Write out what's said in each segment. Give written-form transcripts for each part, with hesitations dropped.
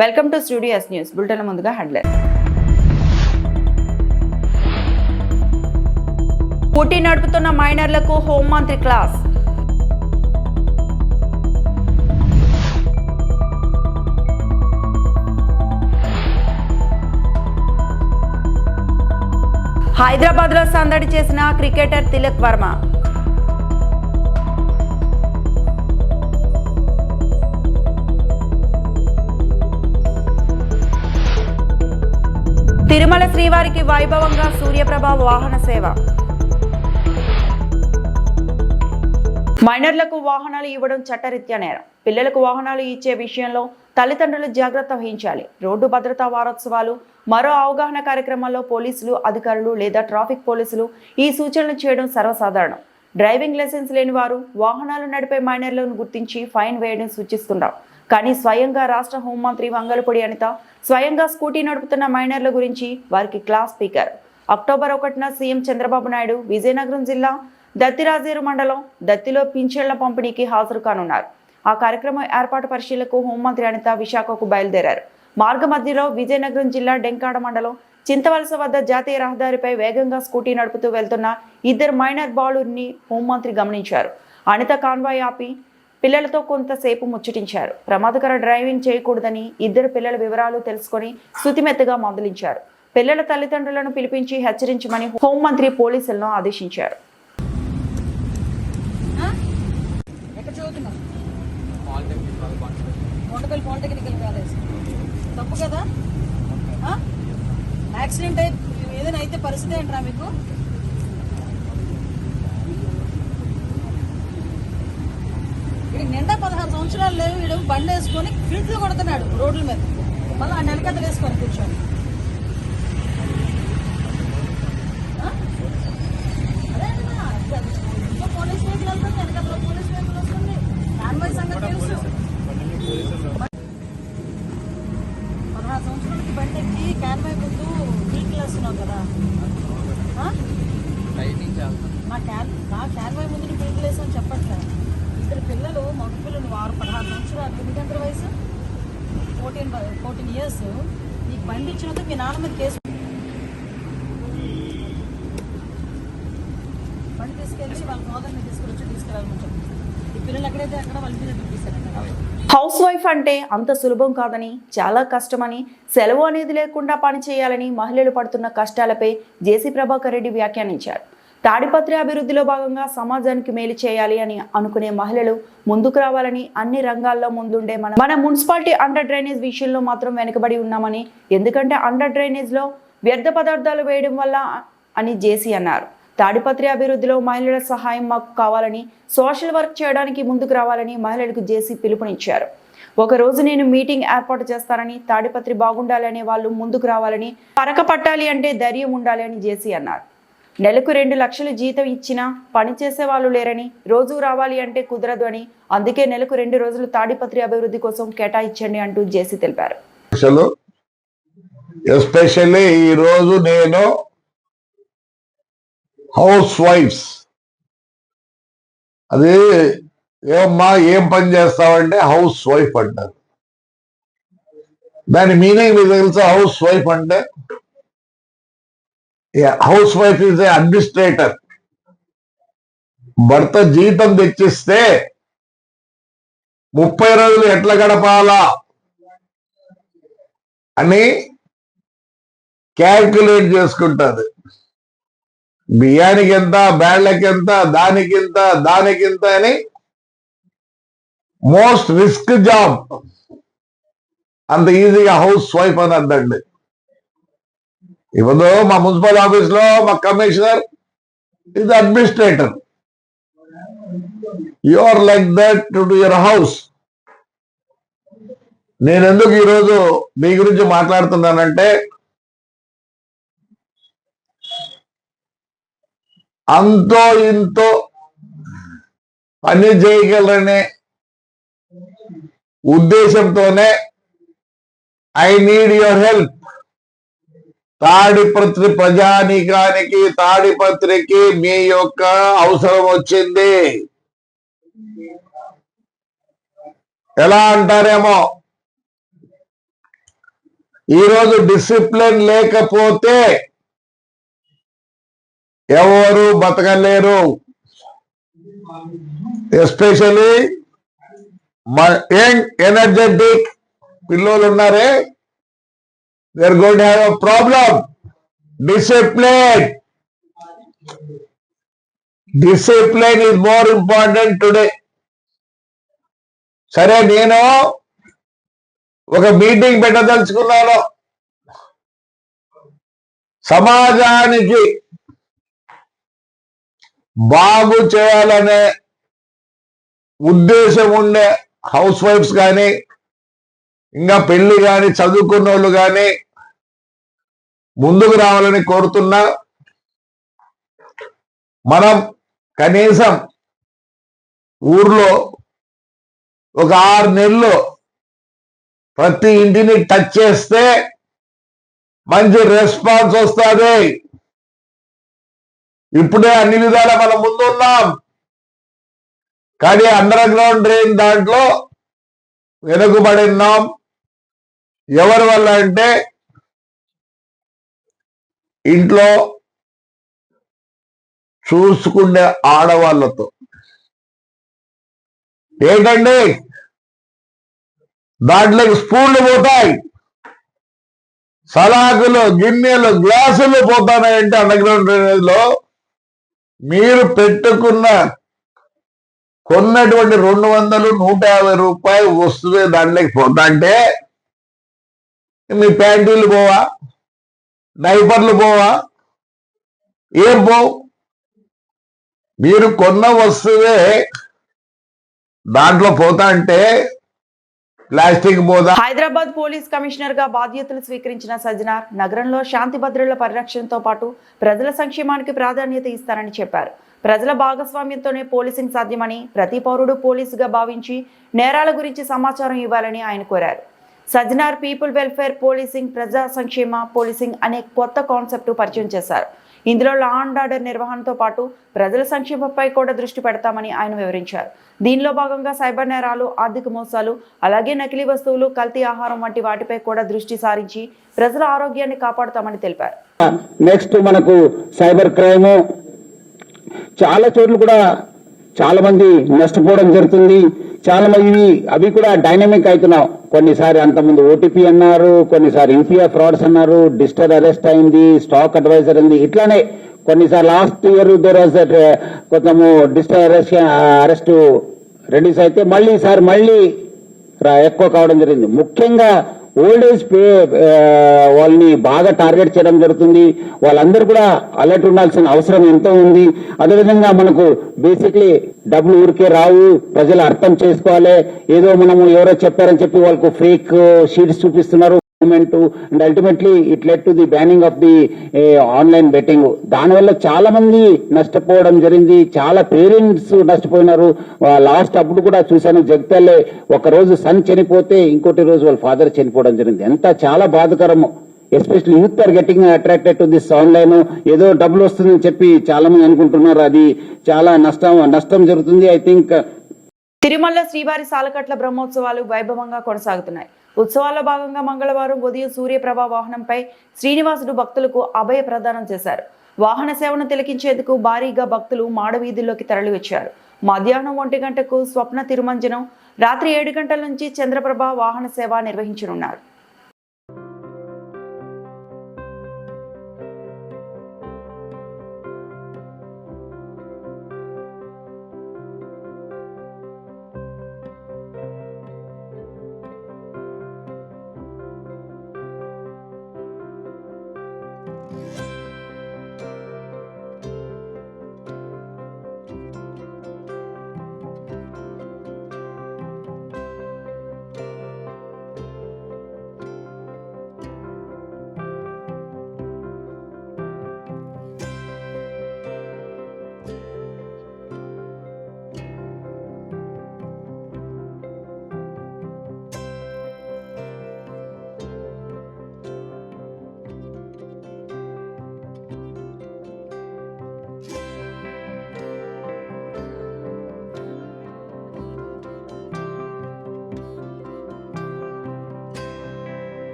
Welcome to studio yes news bulletin. ముందుగా headline. Scooty నడుపుతున్న మైనర్లకు హోంమంత్రి క్లాస్. హైదరాబాద్ లో సందడి చేసిన క్రికెటర్ తిలక్ వర్మ. తిరుమల శ్రీవారికి వైభవంగా సూర్యప్రభ వాహన సేవ. మైనర్లకు వాహనాలు ఇవ్వడం చట్టరీత్యా నేరం. పిల్లలకు వాహనాలు ఇచ్చే విషయంలో తల్లిదండ్రులు జాగ్రత్త వహించాలి. రోడ్డు భద్రతా వారోత్సవాలు, మరో అవగాహన కార్యక్రమాల్లో పోలీసులు, అధికారులు లేదా ట్రాఫిక్ పోలీసులు ఈ సూచనలు చేయడం సర్వసాధారణం. డ్రైవింగ్ లైసెన్స్ లేని వారు వాహనాలు నడిపే మైనర్లను గుర్తించి ఫైన్ వేయడం సూచిస్తున్నారు. కానీ స్వయంగా రాష్ట్ర హోంమంత్రి వంగలపూడి అనిత స్వయంగా స్కూటీ నడుపుతున్న మైనర్ల గురించి వారికి క్లాస్ స్పీకర్. అక్టోబర్ 1న సీఎం చంద్రబాబు నాయుడు విజయనగరం జిల్లా దత్తిరాజేరు మండలం దత్తిలో పింఛన్ల పంపిణీకి హాజరు కానున్నారు. ఆ కార్యక్రమం ఏర్పాటు పరిశీలనకు హోంమంత్రి అనిత విశాఖకు బయలుదేరారు. మార్గ మధ్యలో విజయనగరం జిల్లా డెంకాడ మండలం చింతవలస వద్ద జాతీయ రహదారిపై వేగంగా స్కూటీ నడుపుతూ వెళ్తున్న ఇద్దరు మైనర్ బాలుడిని హోంమంత్రి గమనించారు. అనిత కాన్వాయ్ ఆపి పిల్లలతో కొంతసేపు ముచ్చటించారు. ప్రమాదకర డ్రైవింగ్ చేయకూడదని ఇద్దరు పిల్లల వివరాలు తెలుసుకొని శృతిమెత్తగా మందలించారు. పిల్లల తల్లిదండ్రులను పిలిపించి హెచ్చరించమని హోంమంత్రి పోలీసులను ఆదేశించారు. యాక్సిడెంట్ ఏదైనా అయితే పరిస్థితి ఏంట్రా మీకు? నిండా 16 సంవత్సరాలు లేవు. వీడు బండి వేసుకొని ఫిల్ట్లు కొడుతున్నాడు రోడ్ల మీద. మళ్ళీ ఆ నెలకత్తలు వేసుకొని కూర్చొని అదే పోలీస్ వెహికల్ వెళ్తుంది, వెనకత్తలో పోలీస్ వెహికల్ వస్తుంది. దానిపై సంగతి తెలుసు. 16 సంవత్సరాలకి బండి ఎక్కి క్యాన్వై ముందు ఫిల్ట్లు వేస్తున్నావు కదా. నా క్యాన్వై ముందు ఫిల్ట్లు వేసాను చెప్పట్లేదు. ఇద్దరు పిల్లలు, మగ పిల్లలు 16 సంవత్సరాలు. ఎందుకంటే వయసు 14 ఇయర్స్. నీకు బండి ఇచ్చినందుకు మీ నాన్న మీద కేసు. బండి తీసుకెళ్ళి వాళ్ళ సోదరుని తీసుకెళ్ళాలని చెప్పి ఈ పిల్లలు ఎక్కడైతే అక్కడ వాళ్ళ మీద తీసుకెళ్ళారు. హౌస్ వైఫ్ అంటే అంత సులభం కాదని, చాలా కష్టమని, సెలవు అనేది లేకుండా పని చేయాలని మహిళలు పడుతున్న కష్టాలపై జేసీ ప్రభాకర్ రెడ్డి వ్యాఖ్యానించారు. తాడిపత్రి అభివృద్ధిలో భాగంగా సమాజానికి మేలు చేయాలి అని అనుకునే మహిళలు ముందుకు రావాలని, అన్ని రంగాల్లో ముందుండే మన మున్సిపాలిటీ అండర్ డ్రైనేజ్ విషయంలో మాత్రం వెనుకబడి ఉన్నామని, ఎందుకంటే అండర్ డ్రైనేజ్ లో వ్యర్థ పదార్థాలు వేయడం వల్ల అని జేసీ అన్నారు. తాడిపత్రి అభివృద్ధిలో మహిళల సహాయం మాకు కావాలని, సోషల్ వర్క్ చేయడానికి ముందుకు రావాలని మహిళలకు జేసీ పిలుపునిచ్చారు. ఒక రోజు నేను మీటింగ్ ఏర్పాటు చేస్తానని, తాడిపత్రి బాగుండాలి అనే వాళ్ళు ముందుకు రావాలని, పరక పట్టాలి అంటే ధైర్యం ఉండాలి అని జేసీ అన్నారు. నెలకు 2 లక్షలు జీతం ఇచ్చినా పని చేసే వాళ్ళు లేరని, రోజు రావాలి అంటే కుదరదు అని, అందుకే నెలకు 2 రోజులు తాడిపత్రి అభివృద్ధి కోసం కేటాయించండి అంటూ జేసీ తెలిపారు. ఎస్పెషల్లీ ఈ రోజు నేను హౌస్ వైఫ్స్, అది ఏమమ్మా ఏం పని చేస్తావంటే హౌస్ వైఫ్ అంటారు. దాని మీనింగ్ మీకు తెలుసా? హౌస్ వైఫ్ అంటే house wife is a administrator. భర్త జీతం తెచ్చిస్తే 30 రోజులు ఎట్లా గడపాలా అని క్యాల్కులేట్ చేసుకుంటారు. బియ్యానికి ఎంత, బ్యాడ్లకి ఎంత, దానికింత అని. Most risk job. అంత ఈజీగా హౌస్ వైఫ్ అని అర్థండి. ఇప్పుడు మా మున్సిపల్ ఆఫీస్ లో మా commissioner is administrator. You are like that to your house. నేను ఎందుకు ఈరోజు మీ గురించి మాట్లాడుతున్నానంటే, అంతో ఇంతో పని చేయగలరనే ఉద్దేశంతోనే I need your help. Tadipatri ప్రజానీకానికి, తాడిపత్రికి మీ యొక్క అవసరం వచ్చింది. ఎలా అంటారేమో, ఈరోజు డిసిప్లిన్ లేకపోతే ఎవరు బతకలేరు. ఎస్పెషలీ యంగ్ ఎనర్జెటిక్ పిల్లలు ఉన్నారే, they are going to have a problem. Discipline is more important today. సరే, నేను ఒక మీటింగ్ పెట్టదలుచుకున్నాను. సమాజానికి బాగు చేయాలనే ఉద్దేశం ఉండే హౌస్ వైఫ్స్ కానీ, ఇంకా పెళ్లి కానీ, చదువుకున్న వాళ్ళు కానీ ముందుకు రావాలని కోరుతున్నా. మనం కనీసం ఊర్లో ఒక 6 నెలలు ప్రతి ఇంటిని టచ్ చేస్తే మంచి రెస్పాన్స్ వస్తుంది. ఇప్పుడే అన్ని విధాలా మనం ముందు ఉన్నాం, కానీ అండర్ గ్రౌండ్ డ్రైన్ దాంట్లో వెనుకబడి ఉన్నాం. ఎవరి వల్ల అంటే ఇంట్లో చూసుకునే ఆడవాళ్ళతో. ఏంటండి, దాంట్లోకి స్పూన్లు పోతాయి, సలాకులు, గిన్నెలు, గ్లాసులు పోతాయంటే అండర్ గ్రౌండ్ డ్రైనేజ్ లో మీరు కొన్నటువంటి 200, 150 రూపాయలు వస్తువే దాంట్లోకి పోతా అంటే మీ ప్యాంటీలు పోవా, డైపర్లు పోవా, ఏం పోవు? మీరు కొన్న వస్తువే దాంట్లో పోతా అంటే ప్లాస్టిక్ పోదా? హైదరాబాద్ పోలీస్ కమిషనర్ గా బాధ్యతలు స్వీకరించిన సజ్జనార్ నగరంలో శాంతి భద్రతల పరిరక్షణతో పాటు ప్రజల సంక్షేమానికి ప్రాధాన్యత ఇస్తారని చెప్పారు. ప్రజల భాగస్వామ్యంతోనే పోలీసింగ్ సాధ్యమని, ప్రతి పౌరుడు పోలీసుగా భావించి నేరాల గురించి సమాచారం ఇవ్వాలని ఆయన కోరారు. సజ్జనార్ పీపుల్ వెల్ఫేర్ పోలీసింగ్, ప్రజా సంక్షేమ పోలీసింగ్ అనే కొత్త కాన్సెప్ట్ పరిచయం చేశారు. ఇందులో లా అండ్ ఆర్డర్ నిర్వహణతో పాటు ప్రజల సంక్షేమంపై కూడా దృష్టి పెడతామని ఆయన వివరించారు. దీనిలో భాగంగా సైబర్ నేరాలు, ఆర్థిక మోసాలు, అలాగే నకిలీ వస్తువులు, కల్తీ ఆహారం వంటి వాటిపై కూడా దృష్టి సారించి ప్రజల ఆరోగ్యాన్ని కాపాడుతామని తెలిపారు. నెక్స్ట్ మనకు సైబర్ క్రైమ్, చాలా చోట్ల కూడా చాలా మంది నష్టపోవడం జరుగుతుంది. చాలా మంది అవి కూడా డైనమిక్ అవుతున్నాం. కొన్నిసారి అంతకుముందు ఓటీపీ అన్నారు, కొన్నిసారి యూపీఐ ఫ్రాడ్స్ అన్నారు, డిజిటల్ అరెస్ట్ అయింది, స్టాక్ అడ్వైజర్ అయింది. ఇట్లానే కొన్నిసారి లాస్ట్ ఇయర్ కొంచెము డిజిటల్ అరెస్ట్ రెడ్యూస్ అయితే మళ్ళీ ఈసారి మళ్ళీ ఎక్కువ కావడం జరిగింది. ముఖ్యంగా ఓల్డ్ ఏజ్ వాళ్ళని బాగా టార్గెట్ చేయడం జరుగుతుంది. వాళ్ళందరూ కూడా అలర్ట్ ఉండాల్సిన అవసరం ఎంతో ఉంది. అదేవిధంగా మనకు బేసిక్లీ డబ్బులు ఊరికే రావు, ప్రజలు అర్థం చేసుకోవాలి. ఏదో మనము ఎవరో చెప్పారని చెప్పి వాళ్ళకు ఫేక్ షీట్స్ చూపిస్తున్నారు and ultimately it led to the banning of the online betting. దానివల్ల చాలా మంది నష్టపోవడం జరిగింది, చాలా పేరెంట్స్ నష్టపోయినారు. లాస్ట్ అప్పుడు కూడా చూశాను, జగిత్యాల ఒక రోజు సన్ చనిపోతే ఇంకోటి రోజు వాళ్ళ ఫాదర్ చనిపోవడం జరిగింది. ఎంత చాలా బాధకరము. Especially youth are getting attracted to this online. ఏదో డబ్బులు వస్తుందని చెప్పి చాలా మంది అనుకుంటున్నారు, అది చాలా నష్టం జరుగుతుంది. ఐ థింక్ తిరుమల శ్రీవారి సాలకట్ల బ్రహ్మోత్సవాలు వైభవంగా కొనసాగుతున్నాయి. ఉత్సవాల్లో భాగంగా మంగళవారం ఉదయం సూర్యప్రభ వాహనంపై శ్రీనివాసుడు భక్తులకు అభయ ప్రదానం చేశారు. వాహన సేవను తిలకించేందుకు భారీగా భక్తులు మాడవీధుల్లోకి తరలివచ్చారు. మధ్యాహ్నం 1 గంటకు స్వప్న తిరుమంజనం, రాత్రి 7 గంటల నుంచి చంద్రప్రభ వాహన సేవ నిర్వహించనున్నారు.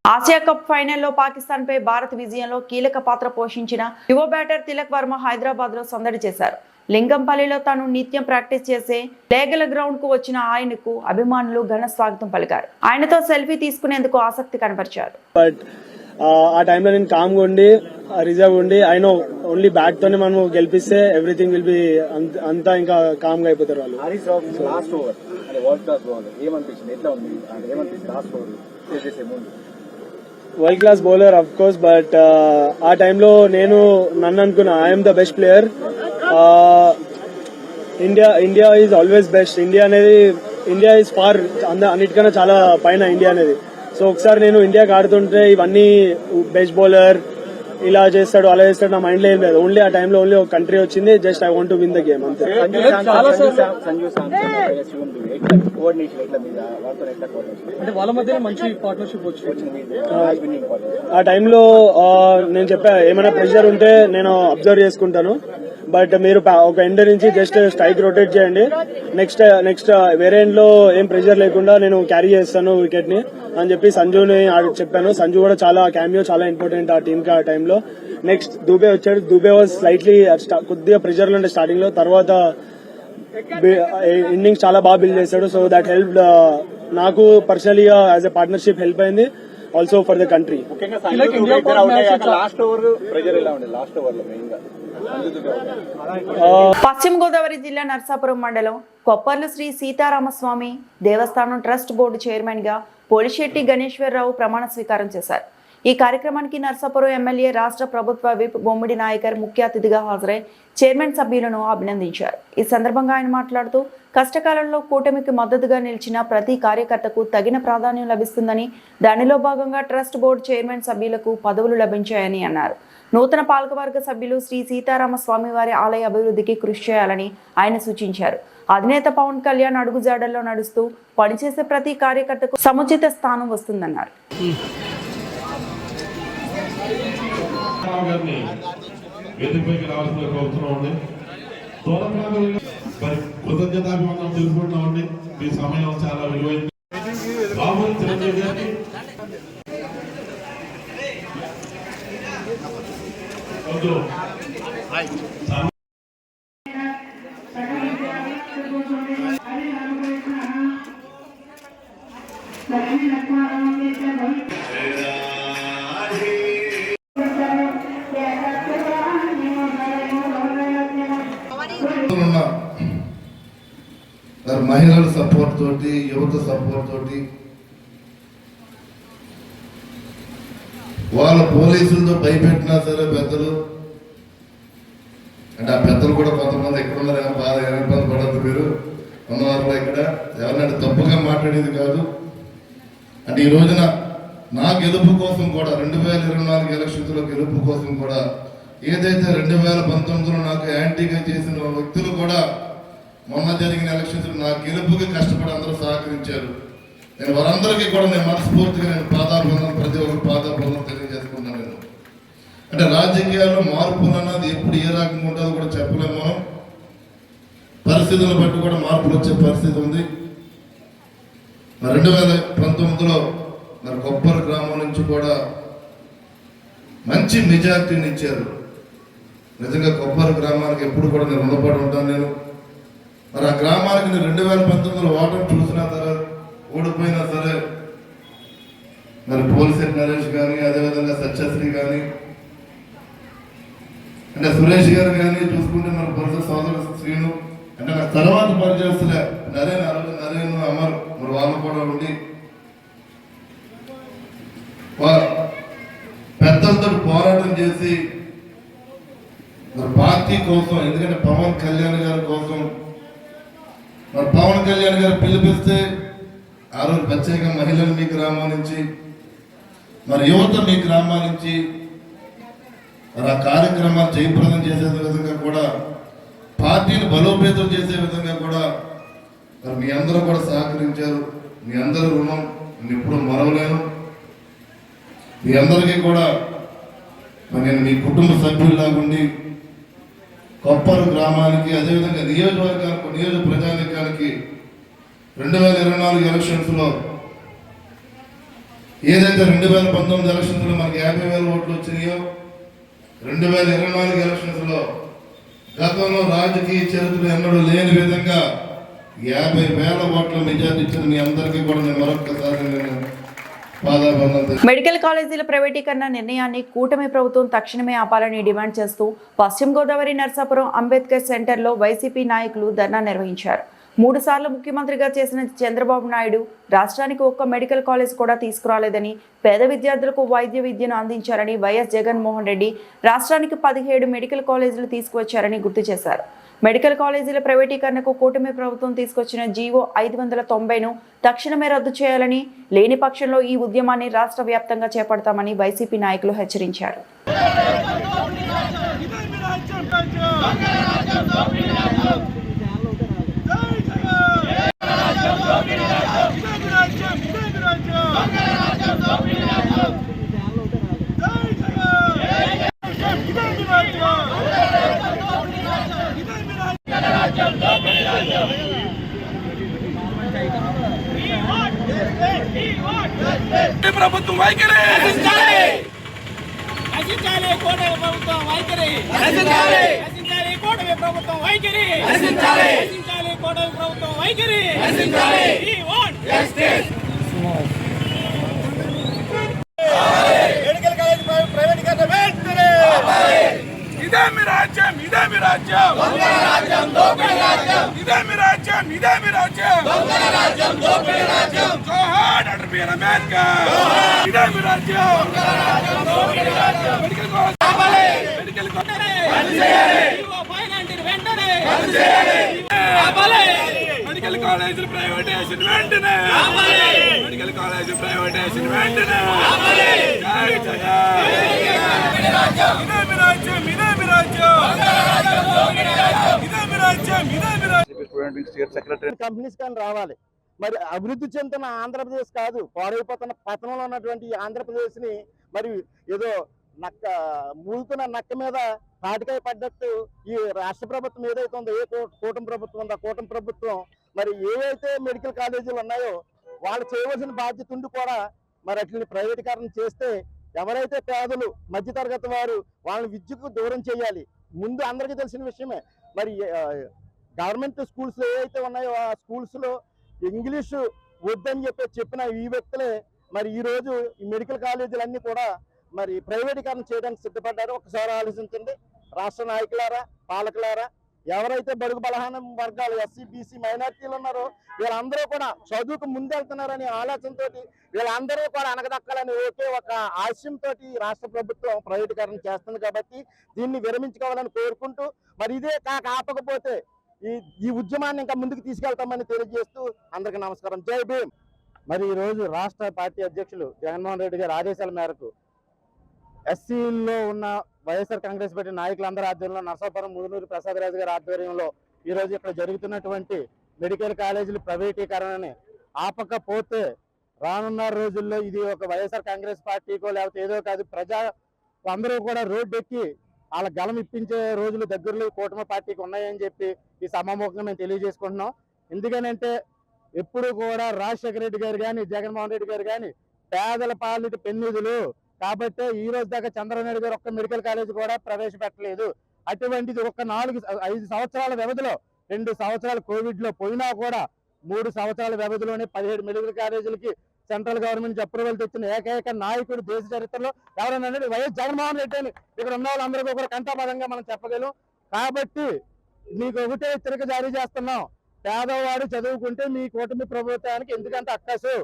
ఆసియా కప్ ఫైనల్లో పాకిస్తాన్ పై భారత్ విజయంలో కీలక పాత్ర పోషించిన యువ బ్యాటర్ తిలక్ వర్మ హైదరాబాద్ లో సందడి చేశారు. లింగంపల్లిలో తాను నిత్యం ప్రాక్టీస్ చేసే లేగల గ్రౌండ్ కు వచ్చిన ఆయనకు అభిమానులు ఘన స్వాగతం పలికారు. ఆయనతో సెల్ఫీ తీసుకునేందుకు ఆసక్తి కనబరిచారు. ఆ టైంలో నేను కామ్ గా ఉండి రిజర్వ్ ఉండి ఆయన ఓన్లీ బ్యాట్ తోనే మనం గెలిపిస్తే ఎవ్రీథింగ్ విల్ బి అంతా ఇంకా కామ్ గా అయిపోతారు వాళ్ళు. World class bowler of course, but ఆ టైంలో నేను నన్ను అనుకున్నా I'm the best player. India is always best. India is far అన్నిటికన్నా చాలా పైన ఇండియా అనేది. సో ఒకసారి నేను ఇండియాకి ఆడుతుంటే ఇవన్నీ బెస్ట్ బౌలర్ ఇలా చేస్తాడు అలా చేస్తాడు నా మైండ్ లో ఏం లేదు. ఓన్లీ ఆ టైంలో ఓన్లీ ఒక కంట్రీ వచ్చింది, just I want to win the game అంతే. వాళ్ళ మధ్య మంచి పార్ట్నర్షిప్ వచ్చింది. ఆ టైంలో నేను చెప్పా ఏమైనా ప్రెషర్ ఉంటే నేను అబ్జర్వ్ చేసుకుంటాను, బట్ మీరు ఒక ఎండ్ నుంచి జస్ట్ స్ట్రైక్ రొటేట్ చేయండి, నెక్స్ట్ వేరే ఎండ్ లో ఏం ప్రెషర్ లేకుండా నేను క్యారీ చేస్తాను వికెట్ ని అని చెప్పి సంజుని చెప్పాను. సంజు కూడా చాలా క్యామియో చాలా ఇంపార్టెంట్ ఆ టీమ్ కి ఆ టైంలో. నెక్స్ట్ దూబే వచ్చాడు. దూబే వాజ్ స్లైట్లీ కొద్దిగా ప్రెషర్ లో ఉండే స్టార్టింగ్ లో, తర్వాత ఇన్నింగ్స్ చాలా బాగా బిల్డ్ చేశాడు. సో దట్ హెల్ప్ నాకు పర్సనలీగా యాజ్ ఎ పార్ట్నర్షిప్ హెల్ప్ అయింది, ఆల్సో ఫర్ ద కంట్రీ. పశ్చిమ గోదావరి జిల్లా నర్సాపురం మండలం కొప్పర్లు శ్రీ సీతారామస్వామి దేవస్థానం ట్రస్ట్ బోర్డు చైర్మన్ గా పోలిశెట్టి గణేశ్వరరావు ప్రమాణ స్వీకారం చేశారు. ఈ కార్యక్రమానికి నర్సాపురం ఎమ్మెల్యే రాష్ట్ర ప్రభుత్వ విప్ బొమ్మిడి నాయకర్ ముఖ్య అతిథిగా హాజరై చైర్మన్ సభ్యులను అభినందించారు. ఈ సందర్భంగా ఆయన మాట్లాడుతూ కష్టకాలంలో కూటమికి మద్దతుగా నిలిచిన ప్రతి కార్యకర్తకు తగిన ప్రాధాన్యం లభిస్తుందని, దానిలో భాగంగా ట్రస్ట్ బోర్డు చైర్మన్ సభ్యులకు పదవులు లభించాయని అన్నారు. నూతన పాలకవర్గ సభ్యులు శ్రీ సీతారామ స్వామివారి ఆలయ అభివృద్ధికి కృషి చేయాలని ఆయన సూచించారు. అధినేత పవన్ కళ్యాణ్ అడుగుజాడల్లో నడుస్తూ పనిచేసే ప్రతి కార్యకర్తకు సముచిత స్థానం వస్తుందన్నారు. కృతజ్ఞతాభివందనం తెలుసుకుంటున్నామండి. మీ సమయం చాలా విలువైంది. బాబు చిరంజీవి గారికి మహిళల సపోర్ట్ తోటి, యువత సపోర్ట్ తోటి, వాళ్ళ పోలీసులతో భయపెట్టినా సరే పెద్దలు, అంటే ఆ పెద్దలు కూడా కొంతమంది ఎక్కడున్నారు బాధ ఇబ్బంది పడద్దు మీరు ఉన్నవారు ఇక్కడ ఎవరినంటే తప్పుగా మాట్లాడేది కాదు. అంటే ఈ రోజున నా గెలుపు కోసం కూడా 2024 ఎలక్షన్స్లో గెలుపు కోసం కూడా ఏదైతే 2019లో నాకు యాంటీగా చేసిన వ్యక్తులు కూడా మొన్న జరిగిన ఎలక్షన్స్ నా గెలుపుకి కష్టపడి అందరూ సహకరించారు. నేను వారందరికీ కూడా నేను మనస్ఫూర్తిగా నేను పాదాభివందనం, ప్రతి ఒక్కరు పాదాభివందనం తెలియజేసుకున్నాను. నేను అంటే రాజకీయాల్లో మార్పులు అన్నది ఎప్పుడు ఏ రకంగా ఉంటుందో కూడా చెప్పలేము. మనం పరిస్థితులను బట్టి కూడా మార్పులు వచ్చే పరిస్థితి ఉంది. 2019లో మరి కొప్పర్ గ్రామం నుంచి కూడా మంచి మెజార్టీని ఇచ్చారు. నిజంగా కొప్పర్ గ్రామానికి ఎప్పుడు కూడా నేను రుణపడి ఉంటాను. నేను మరి ఆ గ్రామానికి నేను 2019లో ఓటమి చూసినా సరే, ఓడిపోయినా సరే, మరి పోలిశెట్టి నరేష్ కానీ, అదేవిధంగా సత్యశ్రీ కానీ, అంటే సురేష్ గారు కానీ చూసుకుంటే మరి పరిసర సోదరు శ్రీను, అంటే నాకు తర్వాత పరిచయస్తులే నరేన్ అమర్, మరి వాళ్ళు కూడా ఉండి పెద్దలతో పోరాటం చేసి మరి పార్టీ కోసం, ఎందుకంటే పవన్ కళ్యాణ్ గారి కోసం, మరి పవన్ కళ్యాణ్ గారు పిలిపిస్తే ఆ రోజు ప్రత్యేక మహిళలు మీ గ్రామం నుంచి, మరి యువత మీ గ్రామం నుంచి మరి ఆ కార్యక్రమాలు జయప్రదం చేసే విధంగా కూడా, పార్టీని బలోపేతం చేసే విధంగా కూడా మరి మీ అందరూ కూడా సహకరించారు. మీ అందరూ రుణం నేను ఎప్పుడూ మరవలేను. మీ అందరికీ కూడా మరి నేను మీ కుటుంబ సభ్యుల్లాగా ఉండి కొప్పరు గ్రామానికి, అదేవిధంగా నియోజక ప్రజానికానికి 2024 ఎలక్షన్స్లో ఏదైతే 2019 ఎలక్షన్స్ లో మనకి 50,000 ఓట్లు వచ్చినాయో 2024 ఎలక్షన్స్ లో గతంలో రాజకీయ చరిత్ర ఎన్నడూ లేని విధంగా 50,000 ఓట్ల మెజార్టీ ఇచ్చిన మీ అందరికీ కూడా నేను మరొకసారి మెడికల్ కాలేజీల ప్రైవేటీకరణ నిర్ణయాన్ని కూటమి ప్రభుత్వం తక్షణమే ఆపాలని డిమాండ్ చేస్తూ పశ్చిమ గోదావరి నర్సాపురం అంబేద్కర్ సెంటర్లో వైసీపీ నాయకులు ధర్నా నిర్వహించారు. 3 సార్లు ముఖ్యమంత్రిగా చేసిన చంద్రబాబు నాయుడు రాష్ట్రానికి ఒక్క మెడికల్ కాలేజ్ కూడా తీసుకురాలేదని, పేద విద్యార్థులకు వైద్య విద్యను అందించారని, వైఎస్ జగన్మోహన్ రెడ్డి రాష్ట్రానికి 17 మెడికల్ కాలేజీలు తీసుకువచ్చారని గుర్తు చేశారు. మెడికల్ కాలేజీల ప్రైవేటీకరణకు కూటమి ప్రభుత్వం తీసుకొచ్చిన జీవో 590ను తక్షణమే రద్దు చేయాలని, లేని పక్షంలో ఈ ఉద్యమాన్ని రాష్ట్ర వ్యాప్తంగా చేపడతామని వైసీపీ నాయకులు హెచ్చరించారు. ప్రభుత్వం వైఖరి నశించాలి, కూటమి ప్రభుత్వం వైఖరి నశించాలి, కూటమి ప్రభుత్వం వైఖరి నశించాలి, కూటమి ప్రభుత్వం వైఖరి నశించాలి. మెడికల్ కాలేజ్ ప్రైవేటీకరణ వెంటనే. ఇదే మీ రాజ్యం, ఇదే మీ రాజ్యం, దొంగల రాజ్యం, దోపిడీ రాజ్యం. ఇదే మీ రాజ్యం, ఇదే మీ రాజ్యం, దొంగల రాజ్యం, దోపిడీ రాజ్యం. జోహార్ డాక్టర్ బిఆర్ అంబేద్కర్. ఇదే మీ రాజ్యం, దొంగల రాజ్యం, దోపిడీ రాజ్యం. మెడికల్ కాలేజ్ కావాలి, మెడికల్ కాలేజ్ బంద్ చేయాలి, వెంటనే బంద్ చేయాలి, కావాలి. మెడికల్ కాలేజీల ప్రైవేటైజేషన్ వెంటనే కావాలి, మెడికల్ కాలేజీల ప్రైవేటైజేషన్ వెంటనే కావాలి. జై జగన్. ఇదే మీ రాజ్యం, ఇదే మీ రాజ్యం, ఇదే మీ రాజ్యం, ఇదే మీ రాజ్యం, ఇదే మీ రాజ్యం. కంపెనీస్ కానీ రావాలి. మరి అభివృద్ధి చెందుతున్న ఆంధ్రప్రదేశ్ కాదు, పాడైపోతున్న పతనంలో ఉన్నటువంటి ఆంధ్రప్రదేశ్ ని మరి ఏదో మూలుతున్న నక్క మీద తాటికాయ పడ్డట్టు ఈ రాష్ట్ర ప్రభుత్వం ఏదైతే ఉందో, ఏ కూటమి ప్రభుత్వం ఉందో, కూటమి ప్రభుత్వం మరి ఏవైతే మెడికల్ కాలేజీలు ఉన్నాయో వాళ్ళు చేయవలసిన బాధ్యత ఉండి కూడా మరి అట్లని ప్రైవేటీకరణ చేస్తే ఎవరైతే పేదలు మధ్యతరగతి వారు వాళ్ళని విద్యకు దూరం చేయాలి. ముందు అందరికీ తెలిసిన విషయమే, మరి గవర్నమెంట్ స్కూల్స్ ఏవైతే ఉన్నాయో ఆ స్కూల్స్ లో ఇంగ్లీషు వద్దని చెప్పిన ఈ వ్యక్తులే మరి ఈ రోజు ఈ మెడికల్ కాలేజీలన్నీ కూడా మరి ప్రైవేటీకరణ చేయడానికి సిద్ధపడ్డారు. ఒకసారి ఆలోచించండి రాష్ట్ర నాయకులారా, పాలకులారా. ఎవరైతే బడుగు బలహీన వర్గాలు ఎస్సీ బీసీ మైనార్టీలు ఉన్నారో వీళ్ళందరూ కూడా చదువుకు ముందెళ్తున్నారని ఆలోచనతో వీళ్ళందరూ కూడా అనగదక్కాలని ఒకే ఒక ఆశయంతో రాష్ట్ర ప్రభుత్వం ప్రైవేటీకరణ చేస్తుంది. కాబట్టి దీన్ని విరమించుకోవాలని కోరుకుంటూ మరి ఇదే కాక ఆపకపోతే ఈ ఉద్యమాన్ని ఇంకా ముందుకు తీసుకెళ్తామని తెలియజేస్తూ అందరికీ నమస్కారం. జై భీమ్. మరి ఈ రోజు రాష్ట్ర పార్టీ అధ్యక్షులు జగన్మోహన్ రెడ్డి గారి ఆదేశాల మేరకు ఎస్సీలో ఉన్న వైఎస్ఆర్ కాంగ్రెస్ పార్టీ నాయకులందరి ఆధ్వర్యంలో నరసాపురం ముదునూరు ప్రసాదరాజు గారి ఆధ్వర్యంలో ఈ రోజు ఇక్కడ జరుగుతున్నటువంటి మెడికల్ కాలేజీల ప్రైవేటీకరణని ఆపకపోతే రానున్న రోజుల్లో ఇది ఒక వైఎస్ఆర్ కాంగ్రెస్ పార్టీకో లేకపోతే ఏదో కాదు, అందరూ కూడా రోడ్డు ఎక్కి వాళ్ళ గలం ఇప్పించే రోజులు దగ్గరలో కూటమి పార్టీకి ఉన్నాయని చెప్పి ఈ సమాముఖంగా మేము తెలియజేసుకుంటున్నాం. ఎందుకనంటే ఎప్పుడు కూడా రాజశేఖర రెడ్డి గారు కానీ జగన్మోహన్ రెడ్డి గారు కానీ పేదల పాలిట పెన్నిధులు కాబట్టి ఈ రోజు దాకా చంద్రబాబు గారు ఒక్క మెడికల్ కాలేజ్ కూడా ప్రవేశపెట్టలేదు. అటువంటిది ఒక 5 సంవత్సరాల వ్యవధిలో 2 సంవత్సరాలు కోవిడ్ లో పోయినా కూడా 3 సంవత్సరాల వ్యవధిలోనే 17 మెడికల్ కాలేజీలకి సెంట్రల్ గవర్నమెంట్ అప్రూవల్ తెచ్చిన ఏకైక నాయకుడు దేశ చరిత్రలో ఎవరన్నా వైఎస్ జగన్మోహన్ రెడ్డి అని ఇక్కడ ఉన్న వాళ్ళందరికీ ఒకరు కంఠపదంగా మనం చెప్పగలం. కాబట్టి మీకు ఒకటే హెచ్చరిక జారీ చేస్తున్నాం, పేదవాడు చదువుకుంటే మీ కూటమి ప్రభుత్వానికి ఎందుకంటే అక్కసు.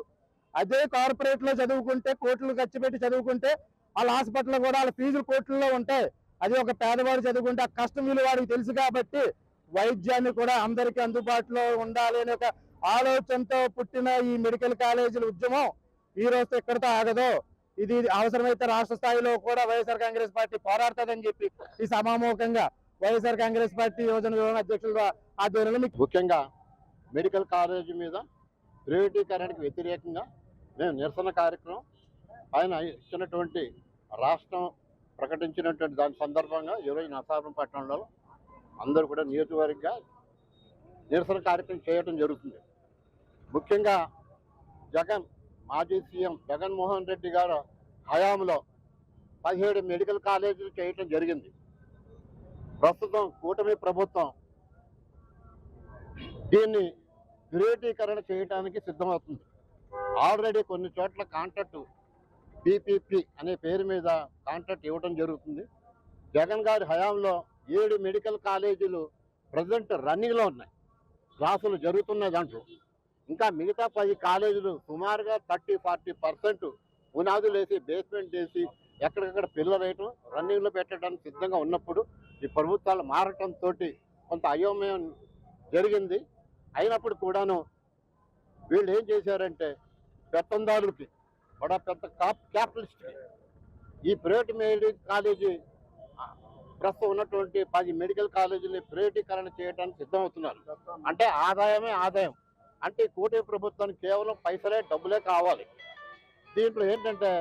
అదే కార్పొరేట్ లో చదువుకుంటే కోట్లు ఖర్చు పెట్టి చదువుకుంటే వాళ్ళ హాస్పిటల్లో కూడా వాళ్ళ ఫీజులు కోట్లలో ఉంటాయి. అదే ఒక పేదవాడు చదువుకుంటే ఆ కష్టం విలువ వాడికి తెలుసు. కాబట్టి వైద్యాన్ని కూడా అందరికీ అందుబాటులో ఉండాలి అనే ఒక ఆలోచనతో పుట్టిన ఈ మెడికల్ కాలేజీల ఉద్యమం ఈ రోజు ఎక్కడితో ఆగదో. ఇది అవసరమైతే రాష్ట్ర స్థాయిలో కూడా వైఎస్ఆర్ కాంగ్రెస్ పార్టీ పోరాడుతుందని చెప్పి ఈ సమాముఖంగా వైఎస్ఆర్ కాంగ్రెస్ పార్టీ యువజన అధ్యక్షుల ఆధ్వర్యంలో ముఖ్యంగా మెడికల్ కాలేజీ మీద ప్రైవేటీకరణకు వ్యతిరేకంగా మేము నిరసన కార్యక్రమం ఆయన ఇచ్చినటువంటి రాష్ట్రం ప్రకటించినటువంటి దాని సందర్భంగా ఈరోజు నరసాపురం పట్టణంలో అందరూ కూడా నియోజకవర్గంగా నిరసన కార్యక్రమం చేయడం జరుగుతుంది. ముఖ్యంగా మాజీ సీఎం జగన్మోహన్ రెడ్డి గారు హయాంలో 17 మెడికల్ కాలేజీలు చేయటం జరిగింది. ప్రస్తుతం కూటమి ప్రభుత్వం దీన్ని ప్రైవేటీకరణ చేయడానికి సిద్ధమవుతుంది. ఆల్రెడీ కొన్ని చోట్ల కాంట్రాక్టు పీపీపీ అనే పేరు మీద కాంట్రాక్ట్ ఇవ్వడం జరుగుతుంది. జగన్ గారి హయాంలో 7 మెడికల్ కాలేజీలు ప్రజెంట్ రన్నింగ్లో ఉన్నాయి, క్లాసులు జరుగుతున్నాయి. దాంట్లో ఇంకా మిగతా 10 కాలేజీలు సుమారుగా 30-40% పునాదులు వేసి బేస్మెంట్ చేసి ఎక్కడికక్కడ పిల్లలు వేయటం రన్నింగ్లో పెట్టడానికి సిద్ధంగా ఉన్నప్పుడు ఈ ప్రభుత్వాలు మారటంతో కొంత అయోమయం జరిగింది. అయినప్పుడు కూడాను వీళ్ళు ఏం చేశారంటే పెత్తందారులకి కూడా పెద్ద క్యాపిటలిస్ట్కి ఈ ప్రైవేట్ మెడికల్ కాలేజీ ప్రస్తుతం ఉన్నటువంటి 10 మెడికల్ కాలేజీని ప్రైవేటీకరణ చేయడానికి సిద్ధమవుతున్నారు. అంటే ఆదాయమే ఆదాయం. అంటే కూటమి ప్రభుత్వానికి కేవలం పైసలే డబ్బులే కావాలి. దీంట్లో ఏంటంటే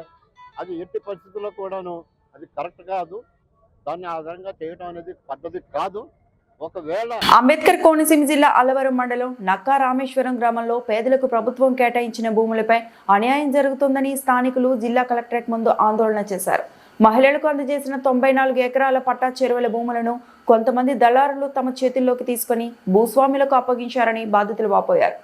అది ఎట్టి పరిస్థితుల్లో కూడాను అది కరెక్ట్ కాదు. దాన్ని ఆధారంగా చేయడం అనేది పద్ధతి కాదు. ఒకవేళ అంబేద్కర్ కోనసీమ జిల్లా అల్లవరం మండలం నక్కా రామేశ్వరం గ్రామంలో పేదలకు ప్రభుత్వం కేటాయించిన భూములపై అన్యాయం జరుగుతుందని స్థానికులు జిల్లా కలెక్టరేట్ ముందు ఆందోళన చేశారు. మహిళలకు అందజేసిన 94 ఎకరాల పట్టా చెరువుల భూములను కొంతమంది దళారులు తమ చేతుల్లోకి తీసుకుని భూస్వాములకు అప్పగించారని బాధితులు వాపోయారు.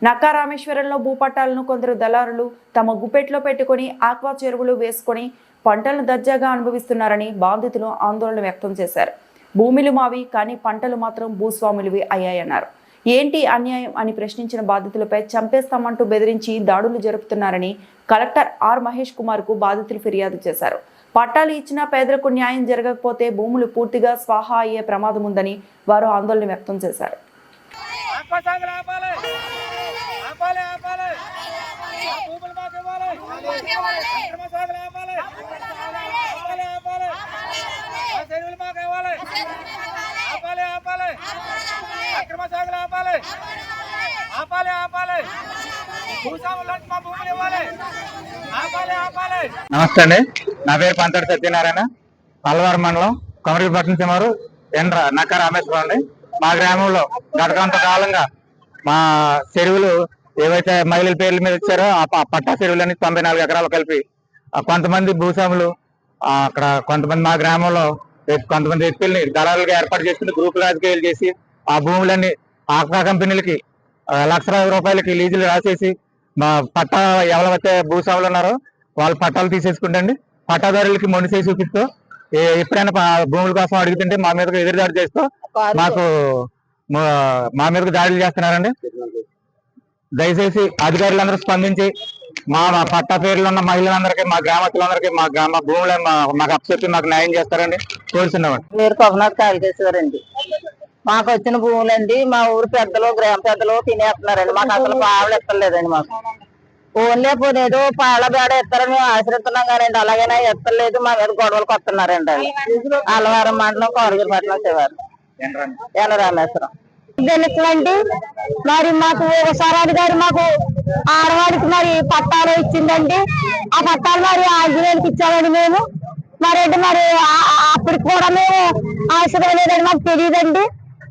నక్కా రామేశ్వరంలో భూపట్టాలను కొందరు దళారులు తమ గుప్పెట్లో పెట్టుకుని ఆక్వా చెరువులు వేసుకుని పంటలను దర్జాగా అనుభవిస్తున్నారని బాధితులు ఆందోళన వ్యక్తం చేశారు. భూములు మావి కానీ పంటలు మాత్రం భూస్వాములవి అయ్యాయన్నారు. ఏంటి అన్యాయం అని ప్రశ్నించిన బాధితులపై చంపేస్తామంటూ బెదిరించి దాడులు జరుపుతున్నారని కలెక్టర్ ఆర్ మహేష్ కుమార్ కు బాధితులు ఫిర్యాదు చేశారు. పట్టాలు ఇచ్చినా పేదలకు న్యాయం జరగకపోతే భూములు పూర్తిగా స్వాహా అయ్యే ప్రమాదం ఉందని వారు ఆందోళన వ్యక్తం చేశారు. నమస్తే అండి, నా పేరు పంతటి సత్యనారాయణ, అల్లవరం మండలం కొమరపట్నం సుమారు నక్కా రామేశ్వరం అండి. మా గ్రామంలో గత కొంతకాలంగా మా చెరువులు ఏవైతే మహిళల పేర్ల మీద ఇచ్చారో ఆ పట్టా చెరువులని 94 ఎకరాలు కలిపి కొంతమంది భూస్వాములు అక్కడ కొంతమంది మా గ్రామంలో కొంతమంది వ్యక్తుల్ని దళాలుగా ఏర్పాటు చేసుకుని గ్రూప్ రాజకీయాలు చేసి ఆ భూములన్నీ ఆక్వా కంపెనీలకి ₹1,00,000 లీజులు రాసేసి మా పట్టా ఎవరైతే భూస్వాములు ఉన్నారో వాళ్ళ పట్టాలు తీసేసుకుంటండి. పట్టాదారులకి మొండి చూపిస్తూ ఎప్పుడైనా భూముల కోసం అడుగుతుంటే మా మీదకు ఎదురుదాడి చేస్తూ మా మీదకు దాడులు చేస్తున్నారండి. దయచేసి అధికారులందరూ స్పందించి మా పట్టా పేర్లు ఉన్న మహిళలందరికీ, మా గ్రామస్తులందరికీ మా భూములను మాకు అప్పచెప్పి మాకు న్యాయం చేస్తారండి కోరుతున్నామండి. మీరు కొబ్బనాథ్ కాళేశ్వరండి. మాకు వచ్చిన భూములండి మా ఊరు పెద్దలు గ్రామ పెద్దలు తినేస్తున్నారండి. మాకు అసలు పావులు ఎత్తలేదండి. మాకు ఓన్లే పోనేదో పాల బేడ ఎత్తారని మేము ఆశ్రయిస్తున్నాం కానండి, అలాగైనా ఎత్తలేదు. మా మీద గొడవలకు వస్తున్నారండి. అల్లవరం మండలం కోరగిరిపట్నం శివారు ఎల రామేశ్వరం తెలుసులండి. మరి మాకు ఒకసారి గారు మాకు ఆడవాడికి మరి పట్టాలు ఇచ్చిందండి. ఆ పట్టాలు మరి ఆంజనేయులకి ఇచ్చామండి మేము. మరి మరి అప్పటికి కూడా మేము ఆశ్రయం లేదండి, మాకు తెలియదండి.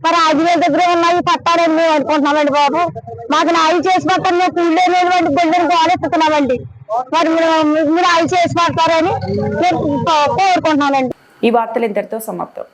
మరి ఆంజనేయుల దగ్గర ఉన్నాయి పట్టాలని మేము అనుకుంటున్నామండి. బాబు మాకు న్యాయం చేసి పట్టాలి, మేము కూలే లేనివంటి గుండెని గోలెత్తుతున్నామండి. మరి మీరు న్యాయం చేసి పడతారని మేము కోరుకుంటున్నామండి. ఈ వార్తలు ఇంతటితో సమాప్తం.